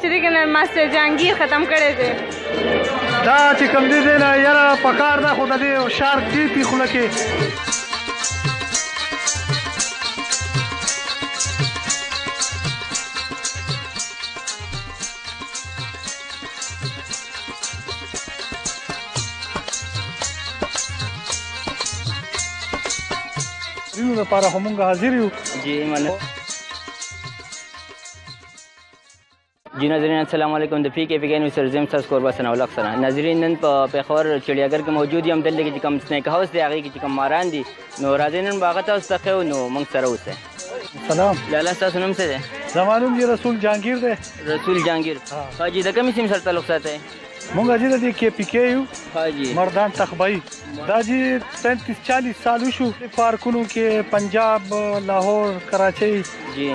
چې دی که نه ماسټر جهانګیر ختم کړی دی دا چې کوم دی دی نه یاره پکار ده خو د دې شارک دې تي خوله کې لپاره خو مونږ حاضر یو جی مننه جی ناظرین السلام علیکم د پی کے پی کے نیوز سره زم تاسو کوربه ثناء الله سره ناظرین نن په پیښور چړیاګر کې موجود یم دلته کې چې کوم سنیک هاوس دی هغه کې چې کوم ماران دي نو راځئ نن باغ تاسو ته خو نو موږ سره اوسئ سلام لاله تاسو نوم څه دی زما نوم دی رسول جهانګیر دی رسول جهانګیر حاجی د کومې سیمې سره تعلق ساتئ مونږ اجي د کې پی کې یو حاجی مردان تخبئی دا جی 35-40 سال شو پارکونو کې پنجاب لاهور کراچۍ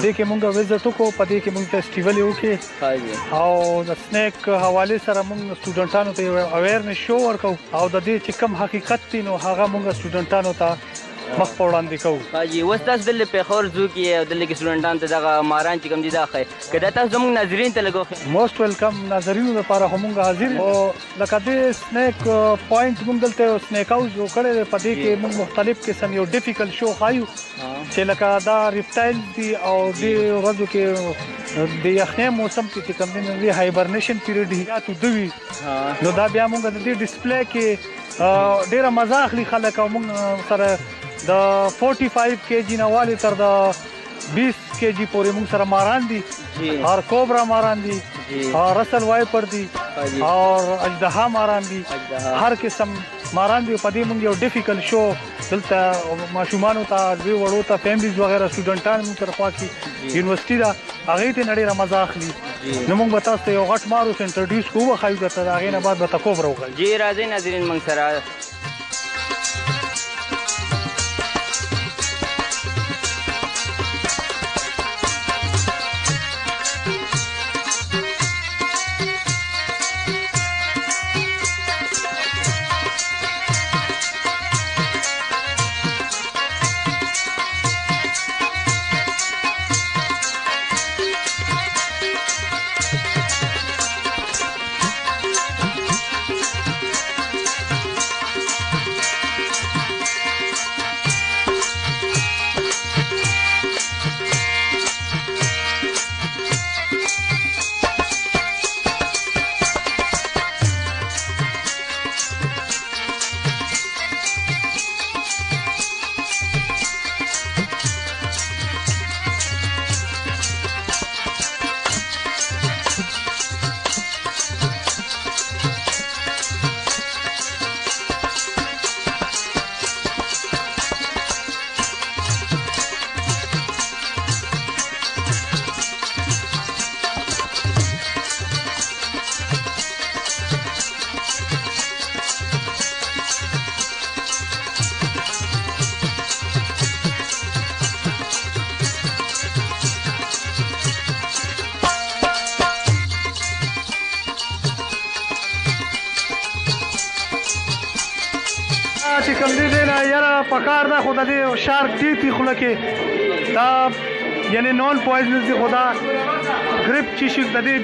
دې کې مونږ وزټ کو پدې کې مونږ فیسټیوال یو کې حاجی او د سنیک حواله سره مونږ سټوډنټانو ته اویرنس شو ورکو او د دې چې کم حقیقت دي نو هغه مونږ سټوډنټانو ته مخ په وړاندې کوو حاجی اوس تاسو دلته پیښور زو کې او دلته کې سټوډنټانو ته دغه ماران چې کوم دي دا ښایي که دا تاسو زموږ ناظرین ته لګوښئ موسټ ویلکم ناظرینو لپاره هم موږ حاضر او لکه دې سنیک پوینټ موږ دلته سنیک هاوس جوړ کړی دی په دې کې موږ مختلف قسم یو ډیفیکلټ شو ښایو چې لکه دا ریپټایل دي او دې ورځو کې د یخنۍ موسم کې چې کوم دی هایبرنیشن پیریډ یا تو دوی نو دا بیا موږ د دې ډسپلی کې ډیره مزه اخلي خلک او موږ سره د 45 kg نه والي تر د 20 kg پورې موږ سره ماران دي اور کوبرا ماران دي اور رسل وایپر دي اور اجدها ماران دي هر قسم ماران دي په دې موږ یو ډیفیکلټ شو دلته ماشومان ته دوی وړو ته فیملیز وغیرہ سټوډنټان موږ سره خواکي یونیورسيټي دا هغه ته نړۍ مزه اخلي نو موږ به تاسو ته یو غټ مارو انټروډیوس کوو خایو ته هغه نه بعد به کوبرا وغل جی راځي ناظرین موږ سره چې کوم دی نه یاره پکار ده خو د دې شارک دې تي خوله کې دا یعنی نون پویزنس دی خدا گریپ چې شي د دې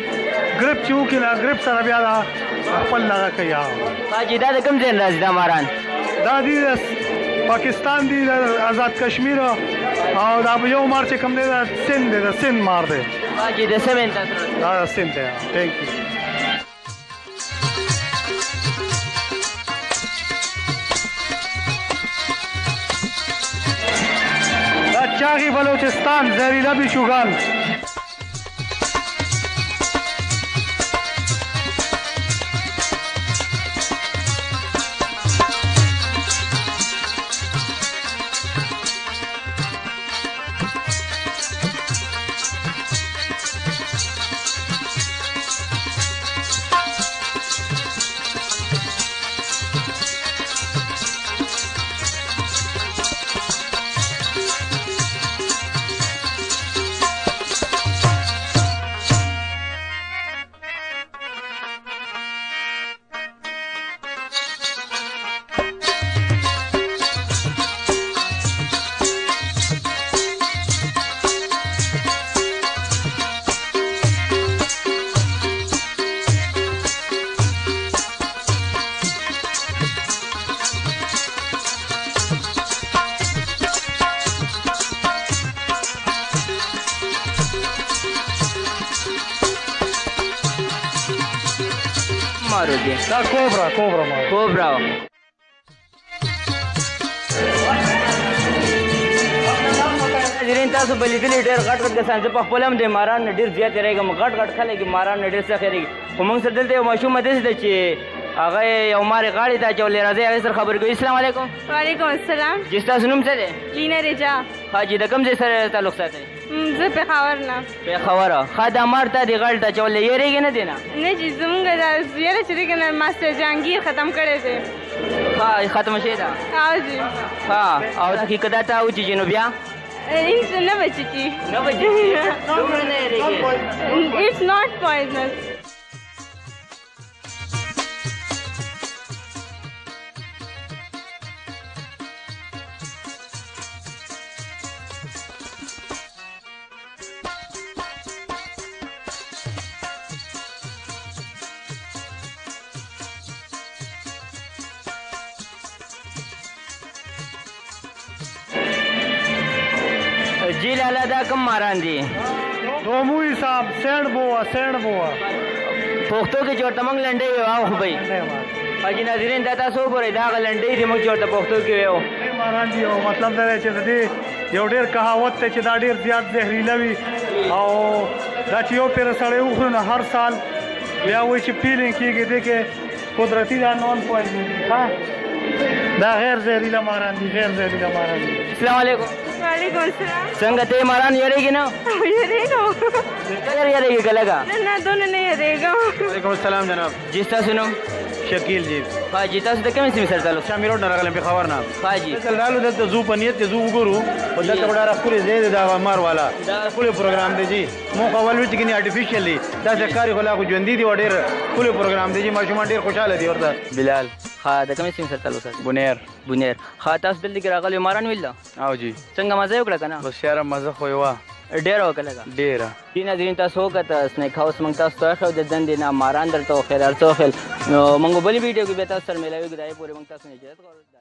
گریپ چې وکړي نه گریپ سره بیا خپل لغه کوي حاجی دا د کوم ځای راځي دا ماران دا دی پاکستان دی آزاد کشمیر او دا یو مار چې کوم دی دا سند دی دا سند مار دی حاجی د سمن تاسو دا سند دی ثانک یو چاغي بلوچستان زهریلا بیشوگان مارو دي دا کوبرا ما کوبرا ناظرین تاسو به لیدلي ډېر غټ غټ کسان، زه په خپله هم د ماران نه ډېر زیات یېرېږم، غټ غټ خلک ماران نه ډېر سخت یېرېږي. خو موږ سره دلته یو ماشومه داسې ده چې هغه یو مار یې غاړې ته اچولی، راځئ هغې سره خبرې کوي. السلام علیکم. وعلیکم السلام. جی ستاسو نوم څه دی؟ لینا رجا. ښه جي د کوم ځای سره تعلق ساتئ؟ زه پېښور نه. پېښوره. ښه دا مار تا دې غاړې ته اچولی، یېرېږې نه دی نه؟ نه چې زمونږ دا یاره چې دی که نه ماسټر جهانګیر ختم کړی دی. ښه ختمه شوې ده؟ او جی. ښه او حقیقت ته وچېږي نو بیا؟ نه بچېږي. نه بچېږي؟ دومره نه یېرېږي؟ It's not poisonous. جی لالا دا کوم ماران دي؟ دوموي صاحب سینډ بوه پښتو کې چې ورته موږ لنډۍ ویو هغه خو به یي. حاجي ناظرین دا تاسو وګورئ دا هغه لنډۍ دي موږ چې ورته پښتو کې ویو. ماران دي او مطلب دا دی چې د دې یو ډېر کهاوت دی چې دا ډېر زیات زهریله وي او دا چې یو پېره سړی وخوري نو هر سال بیا وایي چې فیلینګ کېږي دې کې قدرتي دا نان پوایزن دا غیر زهریله ماران دي، غیر زهریله ماران دي. السلام علیکم. وعلیکم السلام. څنګه ته ماران یېرېږي نه؟ یېرېږم. ډېر یېرېږي که لږه؟ نه دونه نه یېرېږم. وعلیکم السلام جناب. جی ستاسو نوم؟ شکیل جی. ښه جي تاسو د کومې سیمې سره تعلق؟ شامي روډ نه راغلم پېښور نه. ښه جي. دلته رالو دلته زو په نیت زو وګورو او دلته به ډېره ښکلې ځای دی دا مار والا ښکلی پروګرام دی جي. موږ اول ویل چې ګینې آرټیفیشل دی داسې ښکاري خو لا خو ژوندي دي او ډېر ښکلی پروګرام دی جي. ماشومان ډېر خوشحاله دي ورته. بلال. ښه د کومې سیمې سره تعلق ساتي؟ بونیر. بونیر. ښه تاسو دلته کې راغلي ماران ویل؟ او جی. څنګه مزه یې وکړه که نه؟ بس یاره مزه خو یې وه ډېره وکړه لږه؟ ډېره. دې ناظرین تاسو وکړه سنیک هاوس موږ تاسو ته ایښی د دندې نه ماران درته وښیل هر څه وښیل. نو موږ بلې ویډیو کې بیا تاسو سره میلاویږو. د هغې پورې موږ تاسو نه اجازت غواړو.